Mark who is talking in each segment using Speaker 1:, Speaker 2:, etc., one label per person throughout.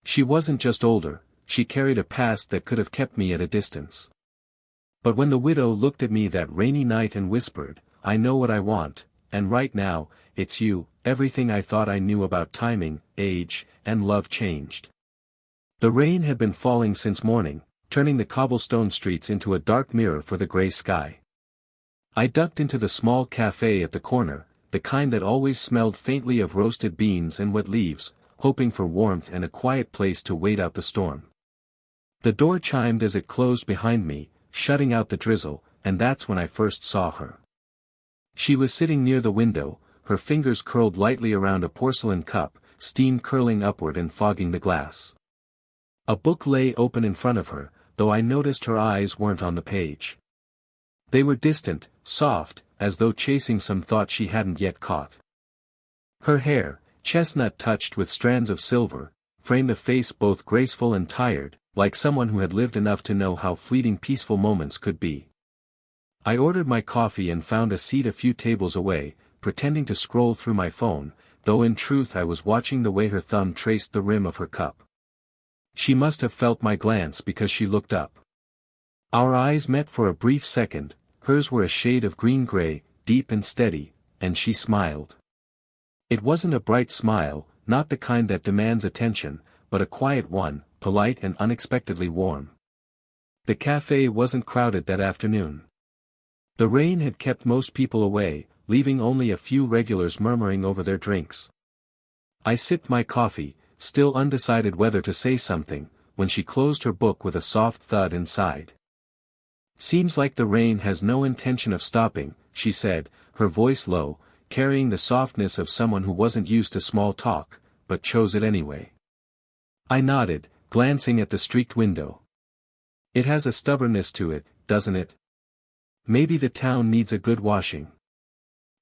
Speaker 1: She wasn't just older, she carried a past that could have kept me at a distance. But when the widow looked at me that rainy night and whispered, "I know what I want, and right now, it's you," everything I thought I knew about timing, age, and love changed. The rain had been falling since morning, turning the cobblestone streets into a dark mirror for the gray sky. I ducked into the small café at the corner, the kind that always smelled faintly of roasted beans and wet leaves, hoping for warmth and a quiet place to wait out the storm. The door chimed as it closed behind me, shutting out the drizzle, and that's when I first saw her. She was sitting near the window, her fingers curled lightly around a porcelain cup, steam curling upward and fogging the glass. A book lay open in front of her, though I noticed her eyes weren't on the page. They were distant, soft, as though chasing some thought she hadn't yet caught. Her hair, chestnut-touched with strands of silver, framed a face both graceful and tired, like someone who had lived enough to know how fleeting peaceful moments could be. I ordered my coffee and found a seat a few tables away, pretending to scroll through my phone, though in truth I was watching the way her thumb traced the rim of her cup. She must have felt my glance because she looked up. Our eyes met for a brief second, hers were a shade of green-gray, deep and steady, and she smiled. It wasn't a bright smile, not the kind that demands attention, but a quiet one, polite and unexpectedly warm. The café wasn't crowded that afternoon. The rain had kept most people away, leaving only a few regulars murmuring over their drinks. I sipped my coffee, still undecided whether to say something, when she closed her book with a soft thud and sighed. "Seems like the rain has no intention of stopping," she said, her voice low, carrying the softness of someone who wasn't used to small talk, but chose it anyway. I nodded, glancing at the streaked window. "It has a stubbornness to it, doesn't it? Maybe the town needs a good washing."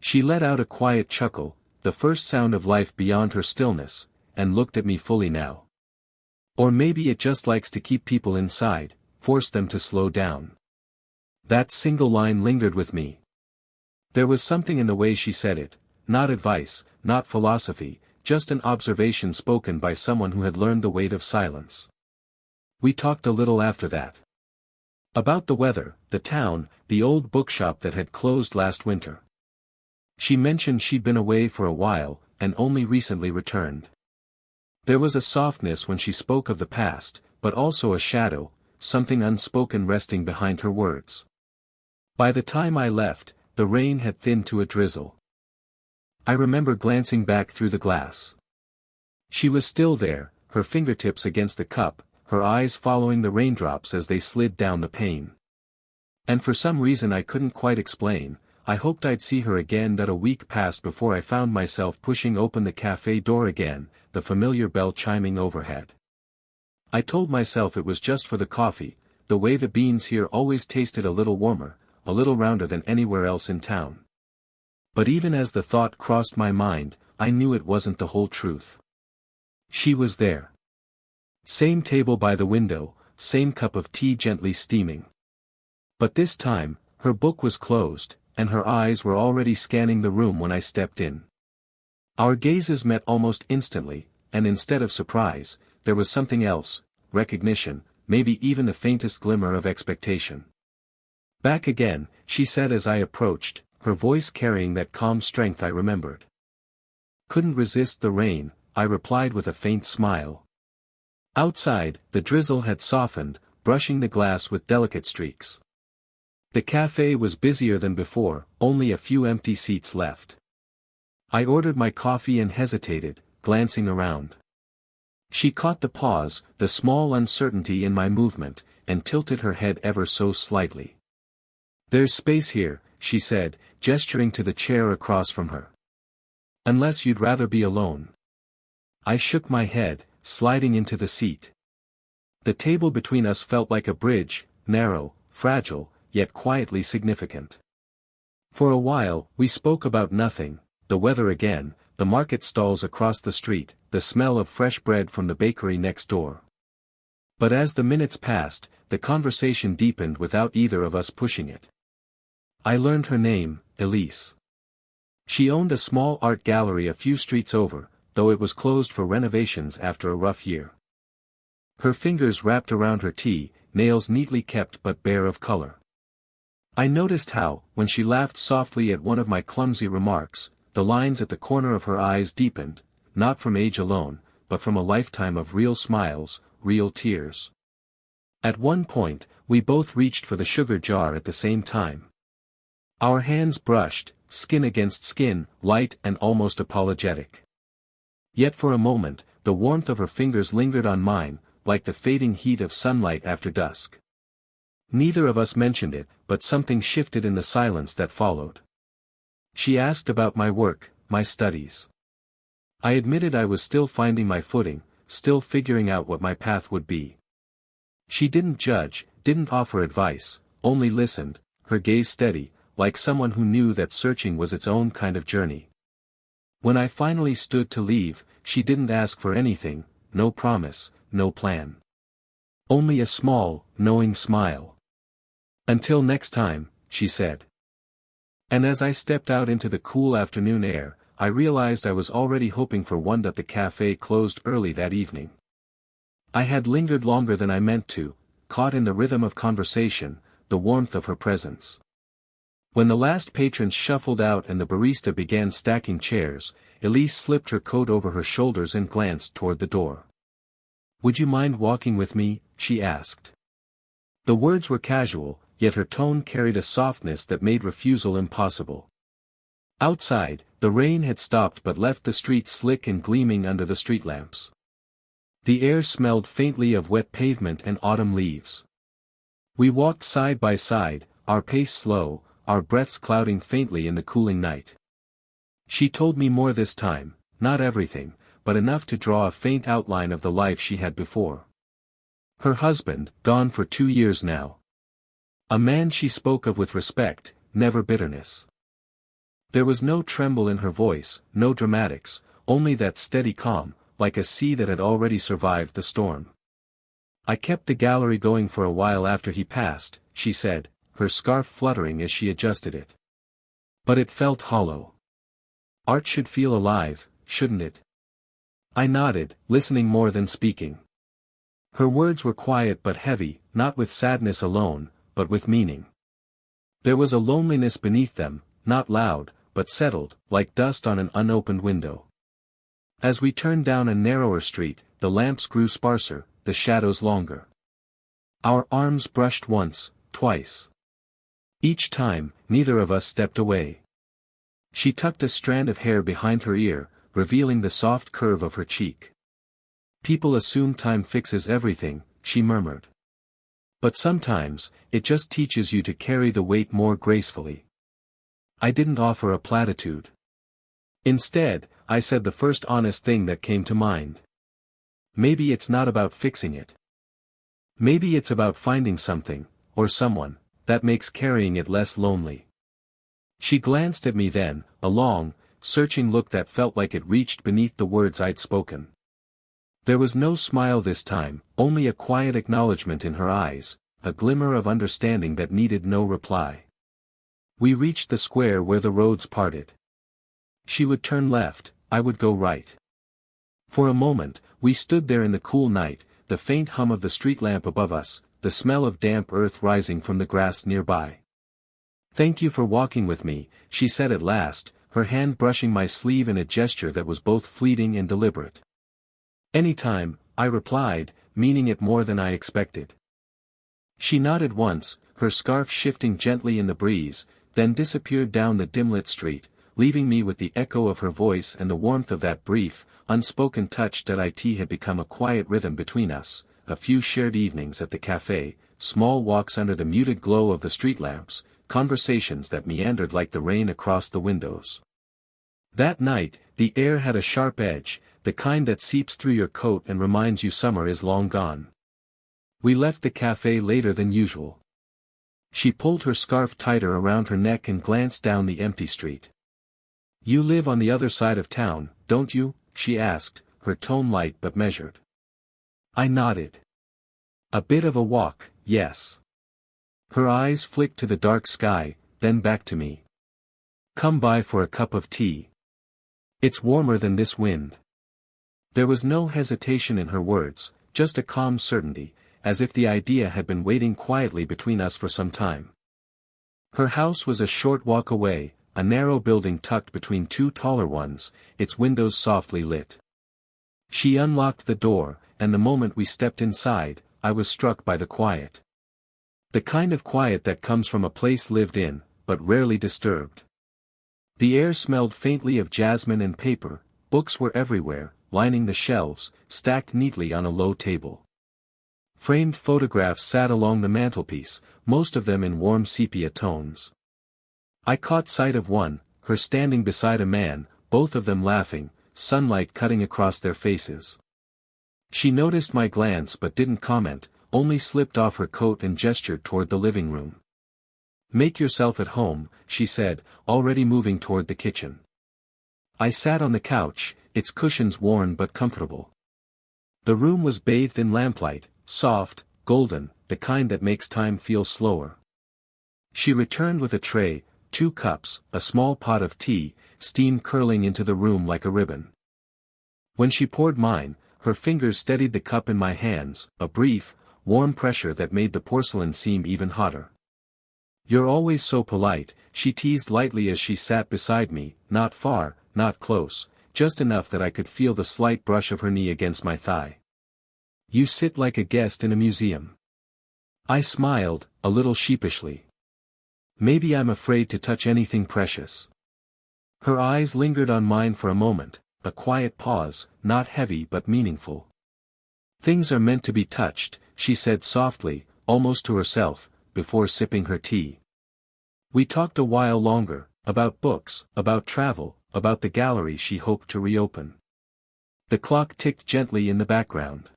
Speaker 1: She let out a quiet chuckle, the first sound of life beyond her stillness, and looked at me fully now. "Or maybe it just likes to keep people inside, force them to slow down." That single line lingered with me. There was something in the way she said it, not advice, not philosophy, just an observation spoken by someone who had learned the weight of silence. We talked a little after that. About the weather, the town, the old bookshop that had closed last winter. She mentioned she'd been away for a while, and only recently returned. There was a softness when she spoke of the past, but also a shadow, something unspoken resting behind her words. By the time I left, the rain had thinned to a drizzle. I remember glancing back through the glass. She was still there, her fingertips against the cup, her eyes following the raindrops as they slid down the pane. And for some reason I couldn't quite explain, I hoped I'd see her again. That a week passed before I found myself pushing open the café door again, the familiar bell chiming overhead. I told myself it was just for the coffee, the way the beans here always tasted a little warmer, a little rounder than anywhere else in town. But even as the thought crossed my mind, I knew it wasn't the whole truth. She was there. Same table by the window, same cup of tea gently steaming. But this time, her book was closed, and her eyes were already scanning the room when I stepped in. Our gazes met almost instantly, and instead of surprise, there was something else, recognition, maybe even the faintest glimmer of expectation. "Back again," she said as I approached, her voice carrying that calm strength I remembered. "Couldn't resist the rain," I replied with a faint smile. Outside, the drizzle had softened, brushing the glass with delicate streaks. The café was busier than before, only a few empty seats left. I ordered my coffee and hesitated, glancing around. She caught the pause, the small uncertainty in my movement, and tilted her head ever so slightly. "There's space here," she said, gesturing to the chair across from her. "Unless you'd rather be alone." I shook my head, sliding into the seat. The table between us felt like a bridge, narrow, fragile, yet quietly significant. For a while, we spoke about nothing, the weather again, the market stalls across the street, the smell of fresh bread from the bakery next door. But as the minutes passed, the conversation deepened without either of us pushing it. I learned her name, Elise. She owned a small art gallery a few streets over, though it was closed for renovations after a rough year. Her fingers wrapped around her tea, nails neatly kept but bare of color. I noticed how, when she laughed softly at one of my clumsy remarks, the lines at the corner of her eyes deepened, not from age alone, but from a lifetime of real smiles, real tears. At one point, we both reached for the sugar jar at the same time. Our hands brushed, skin against skin, light and almost apologetic. Yet for a moment, the warmth of her fingers lingered on mine, like the fading heat of sunlight after dusk. Neither of us mentioned it, but something shifted in the silence that followed. She asked about my work, my studies. I admitted I was still finding my footing, still figuring out what my path would be. She didn't judge, didn't offer advice, only listened, her gaze steady, like someone who knew that searching was its own kind of journey. When I finally stood to leave, she didn't ask for anything, no promise, no plan. Only a small, knowing smile. "Until next time," she said. And as I stepped out into the cool afternoon air, I realized I was already hoping for one that the café closed early that evening. I had lingered longer than I meant to, caught in the rhythm of conversation, the warmth of her presence. When the last patrons shuffled out and the barista began stacking chairs, Elise slipped her coat over her shoulders and glanced toward the door. "Would you mind walking with me?" she asked. The words were casual, yet her tone carried a softness that made refusal impossible. Outside, the rain had stopped but left the street slick and gleaming under the street lamps. The air smelled faintly of wet pavement and autumn leaves. We walked side by side, our pace slow, our breaths clouding faintly in the cooling night. She told me more this time, not everything, but enough to draw a faint outline of the life she had before. Her husband, gone for 2 years now. A man she spoke of with respect, never bitterness. There was no tremble in her voice, no dramatics, only that steady calm, like a sea that had already survived the storm. "I kept the gallery going for a while after he passed," she said, her scarf fluttering as she adjusted it. "But it felt hollow. Art should feel alive, shouldn't it?" I nodded, listening more than speaking. Her words were quiet but heavy, not with sadness alone, but with meaning. There was a loneliness beneath them, not loud, but settled, like dust on an unopened window. As we turned down a narrower street, the lamps grew sparser, the shadows longer. Our arms brushed once, twice. Each time, neither of us stepped away. She tucked a strand of hair behind her ear, revealing the soft curve of her cheek. "People assume time fixes everything," she murmured. "But sometimes, it just teaches you to carry the weight more gracefully." I didn't offer a platitude. Instead, I said the first honest thing that came to mind. Maybe it's not about fixing it. Maybe it's about finding something, or someone, that makes carrying it less lonely. She glanced at me then, a long, searching look that felt like it reached beneath the words I'd spoken. There was no smile this time, only a quiet acknowledgement in her eyes, a glimmer of understanding that needed no reply. We reached the square where the roads parted. She would turn left, I would go right. For a moment, we stood there in the cool night, the faint hum of the street lamp above us, the smell of damp earth rising from the grass nearby. "Thank you for walking with me," she said at last, her hand brushing my sleeve in a gesture that was both fleeting and deliberate. "Anytime," I replied, meaning it more than I expected. She nodded once, her scarf shifting gently in the breeze, then disappeared down the dim-lit street, leaving me with the echo of her voice and the warmth of that brief, unspoken touch that it had become a quiet rhythm between us, a few shared evenings at the café, small walks under the muted glow of the street lamps, conversations that meandered like the rain across the windows. That night, the air had a sharp edge, the kind that seeps through your coat and reminds you summer is long gone. We left the café later than usual. She pulled her scarf tighter around her neck and glanced down the empty street. "You live on the other side of town, don't you?" she asked, her tone light but measured. I nodded. "A bit of a walk, yes." Her eyes flicked to the dark sky, then back to me. "Come by for a cup of tea. It's warmer than this wind." There was no hesitation in her words, just a calm certainty, as if the idea had been waiting quietly between us for some time. Her house was a short walk away, a narrow building tucked between two taller ones, its windows softly lit. She unlocked the door, and the moment we stepped inside, I was struck by the quiet. The kind of quiet that comes from a place lived in, but rarely disturbed. The air smelled faintly of jasmine and paper, books were everywhere, lining the shelves, stacked neatly on a low table. Framed photographs sat along the mantelpiece, most of them in warm sepia tones. I caught sight of one, her standing beside a man, both of them laughing, sunlight cutting across their faces. She noticed my glance but didn't comment, only slipped off her coat and gestured toward the living room. "Make yourself at home," she said, already moving toward the kitchen. I sat on the couch, its cushions worn but comfortable. The room was bathed in lamplight, soft, golden, the kind that makes time feel slower. She returned with a tray, 2 cups, a small pot of tea, steam curling into the room like a ribbon. When she poured mine, her fingers steadied the cup in my hands, a brief, warm pressure that made the porcelain seem even hotter. "You're always so polite," she teased lightly as she sat beside me, not far, not close, just enough that I could feel the slight brush of her knee against my thigh. "You sit like a guest in a museum." I smiled, a little sheepishly. "Maybe I'm afraid to touch anything precious." Her eyes lingered on mine for a moment, a quiet pause, not heavy but meaningful. "Things are meant to be touched," she said softly, almost to herself, before sipping her tea. We talked a while longer, about books, about travel, about the gallery she hoped to reopen. The clock ticked gently in the background.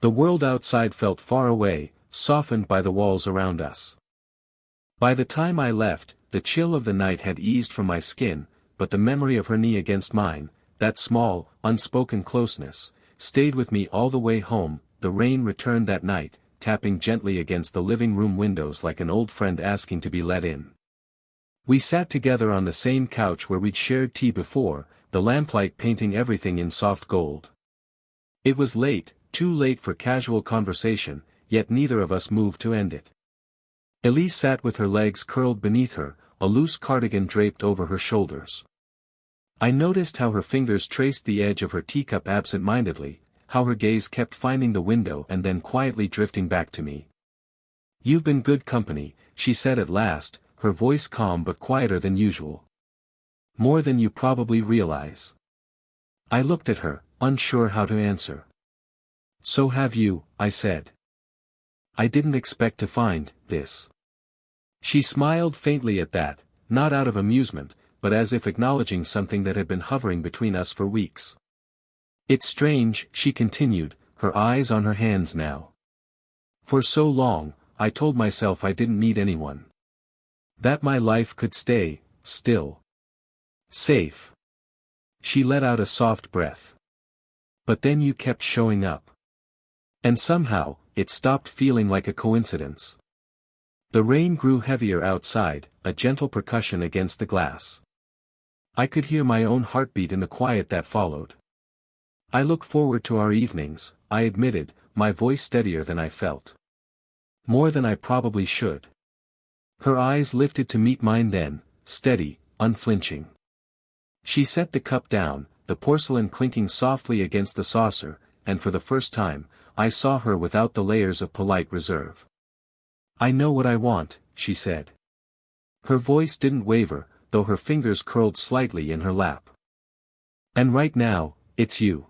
Speaker 1: The world outside felt far away, softened by the walls around us. By the time I left, the chill of the night had eased from my skin, but the memory of her knee against mine, that small, unspoken closeness, stayed with me all the way home. The rain returned that night, tapping gently against the living room windows like an old friend asking to be let in. We sat together on the same couch where we'd shared tea before, the lamplight painting everything in soft gold. It was late, too late for casual conversation, yet neither of us moved to end it. Elise sat with her legs curled beneath her, a loose cardigan draped over her shoulders. I noticed how her fingers traced the edge of her teacup absent-mindedly, how her gaze kept finding the window and then quietly drifting back to me. "You've been good company," she said at last, her voice calm but quieter than usual. "More than you probably realize." I looked at her, unsure how to answer. "So have you," I said. "I didn't expect to find this." She smiled faintly at that, not out of amusement, but as if acknowledging something that had been hovering between us for weeks. "It's strange," she continued, her eyes on her hands now. "For so long, I told myself I didn't need anyone. That my life could stay, still. Safe." She let out a soft breath. "But then you kept showing up. And somehow, it stopped feeling like a coincidence." The rain grew heavier outside, a gentle percussion against the glass. I could hear my own heartbeat in the quiet that followed. "I look forward to our evenings," I admitted, my voice steadier than I felt. "More than I probably should." Her eyes lifted to meet mine then, steady, unflinching. She set the cup down, the porcelain clinking softly against the saucer, and for the first time, I saw her without the layers of polite reserve. "I know what I want," she said. Her voice didn't waver, though her fingers curled slightly in her lap. "And right now, it's you."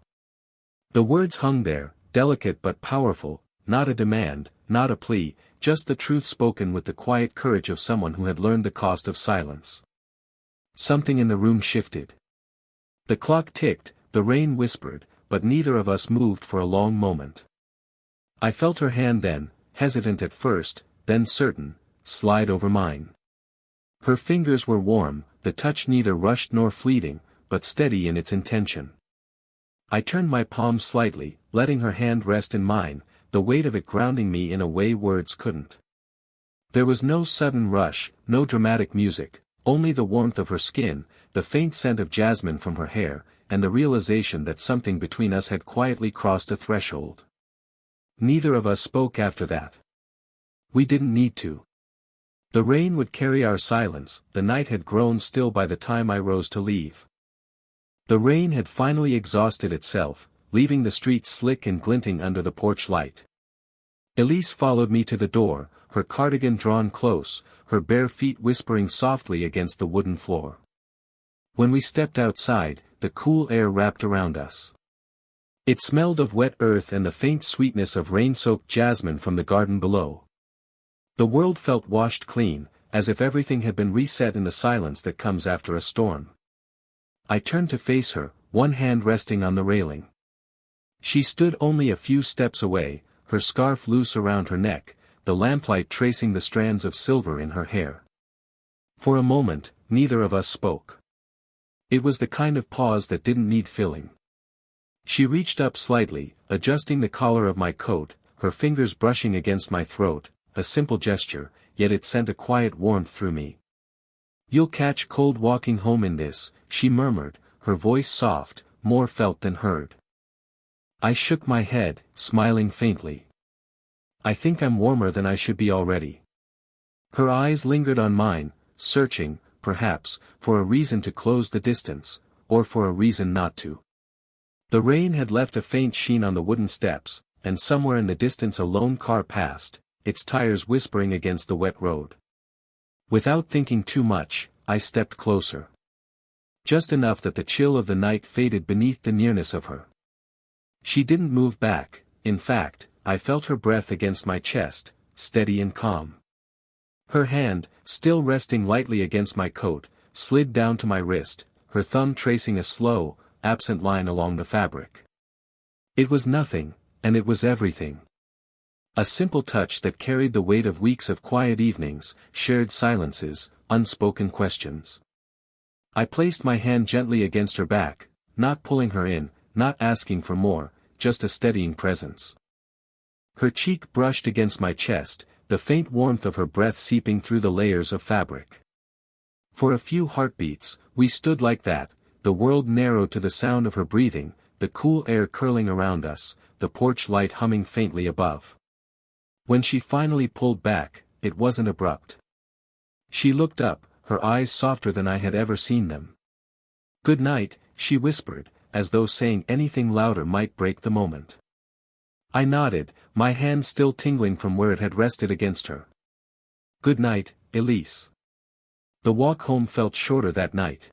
Speaker 1: The words hung there, delicate but powerful, not a demand, not a plea, just the truth spoken with the quiet courage of someone who had learned the cost of silence. Something in the room shifted. The clock ticked, the rain whispered, but neither of us moved for a long moment. I felt her hand then, hesitant at first, then certain, slide over mine. Her fingers were warm, the touch neither rushed nor fleeting, but steady in its intention. I turned my palm slightly, letting her hand rest in mine, the weight of it grounding me in a way words couldn't. There was no sudden rush, no dramatic music, only the warmth of her skin, the faint scent of jasmine from her hair, and the realization that something between us had quietly crossed a threshold. Neither of us spoke after that. We didn't need to. The rain would carry our silence. The night had grown still by the time I rose to leave. The rain had finally exhausted itself, leaving the streets slick and glinting under the porch light. Elise followed me to the door, her cardigan drawn close, her bare feet whispering softly against the wooden floor. When we stepped outside, the cool air wrapped around us. It smelled of wet earth and the faint sweetness of rain-soaked jasmine from the garden below. The world felt washed clean, as if everything had been reset in the silence that comes after a storm. I turned to face her, one hand resting on the railing. She stood only a few steps away, her scarf loose around her neck, the lamplight tracing the strands of silver in her hair. For a moment, neither of us spoke. It was the kind of pause that didn't need filling. She reached up slightly, adjusting the collar of my coat, her fingers brushing against my throat, a simple gesture, yet it sent a quiet warmth through me. "You'll catch cold walking home in this," she murmured, her voice soft, more felt than heard. I shook my head, smiling faintly. "I think I'm warmer than I should be already." Her eyes lingered on mine, searching, perhaps, for a reason to close the distance, or for a reason not to. The rain had left a faint sheen on the wooden steps, and somewhere in the distance a lone car passed, its tires whispering against the wet road. Without thinking too much, I stepped closer. Just enough that the chill of the night faded beneath the nearness of her. She didn't move back. In fact, I felt her breath against my chest, steady and calm. Her hand, still resting lightly against my coat, slid down to my wrist, her thumb tracing a slow, absent line along the fabric. It was nothing, and it was everything. A simple touch that carried the weight of weeks of quiet evenings, shared silences, unspoken questions. I placed my hand gently against her back, not pulling her in, not asking for more, just a steadying presence. Her cheek brushed against my chest, the faint warmth of her breath seeping through the layers of fabric. For a few heartbeats, we stood like that, the world narrowed to the sound of her breathing, the cool air curling around us, the porch light humming faintly above. When she finally pulled back, it wasn't abrupt. She looked up, her eyes softer than I had ever seen them. "Good night," she whispered, as though saying anything louder might break the moment. I nodded, my hand still tingling from where it had rested against her. "Good night, Elise." The walk home felt shorter that night.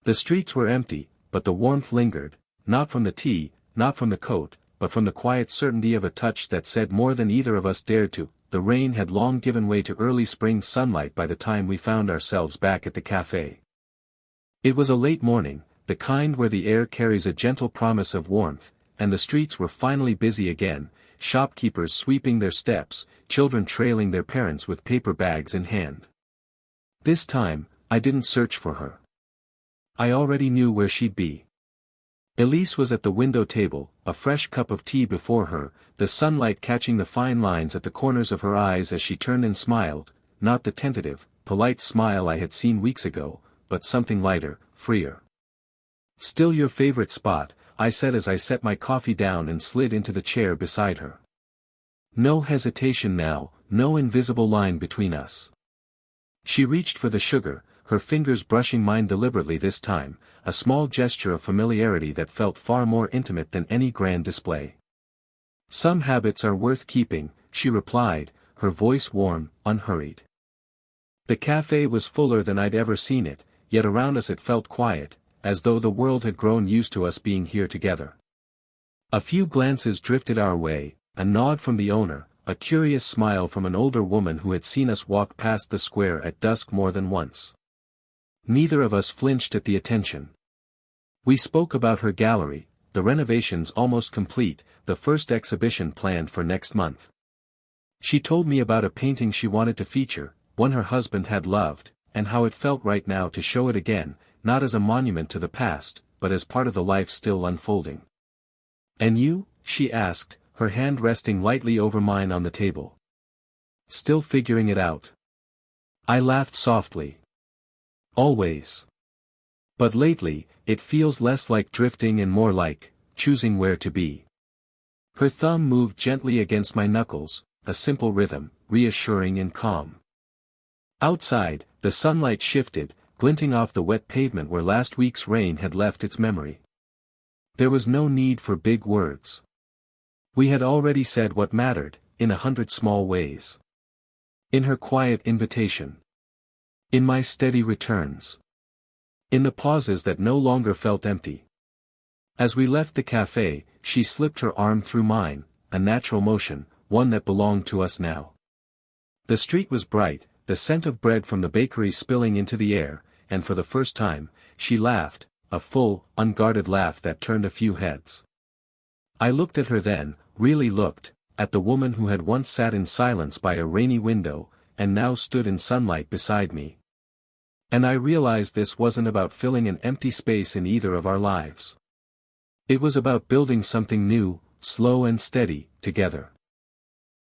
Speaker 1: The streets were empty, but the warmth lingered, not from the tea, not from the coat, but from the quiet certainty of a touch that said more than either of us dared to. The rain had long given way to early spring sunlight by the time we found ourselves back at the café. It was a late morning, the kind where the air carries a gentle promise of warmth, and the streets were finally busy again, shopkeepers sweeping their steps, children trailing their parents with paper bags in hand. This time, I didn't search for her. I already knew where she'd be. Elise was at the window table, a fresh cup of tea before her, the sunlight catching the fine lines at the corners of her eyes as she turned and smiled, not the tentative, polite smile I had seen weeks ago, but something lighter, freer. "Still your favorite spot," I said as I set my coffee down and slid into the chair beside her. No hesitation now, no invisible line between us. She reached for the sugar, her fingers brushing mine deliberately this time, a small gesture of familiarity that felt far more intimate than any grand display. "Some habits are worth keeping," she replied, her voice warm, unhurried. The café was fuller than I'd ever seen it, yet around us it felt quiet, as though the world had grown used to us being here together. A few glances drifted our way, a nod from the owner, a curious smile from an older woman who had seen us walk past the square at dusk more than once. Neither of us flinched at the attention. We spoke about her gallery, the renovations almost complete, the first exhibition planned for next month. She told me about a painting she wanted to feature, one her husband had loved, and how it felt right now to show it again, not as a monument to the past, but as part of the life still unfolding. "And you?" she asked, her hand resting lightly over mine on the table. "Still figuring it out." I laughed softly. "Always. But lately, it feels less like drifting and more like choosing where to be." Her thumb moved gently against my knuckles, a simple rhythm, reassuring and calm. Outside, the sunlight shifted, glinting off the wet pavement where last week's rain had left its memory. There was no need for big words. We had already said what mattered, in 100 small ways. In her quiet invitation. In my steady returns. In the pauses that no longer felt empty. As we left the café, she slipped her arm through mine, a natural motion, one that belonged to us now. The street was bright, the scent of bread from the bakery spilling into the air, and for the first time, she laughed, a full, unguarded laugh that turned a few heads. I looked at her then, really looked, at the woman who had once sat in silence by a rainy window, and now stood in sunlight beside me. And I realized this wasn't about filling an empty space in either of our lives. It was about building something new, slow and steady, together.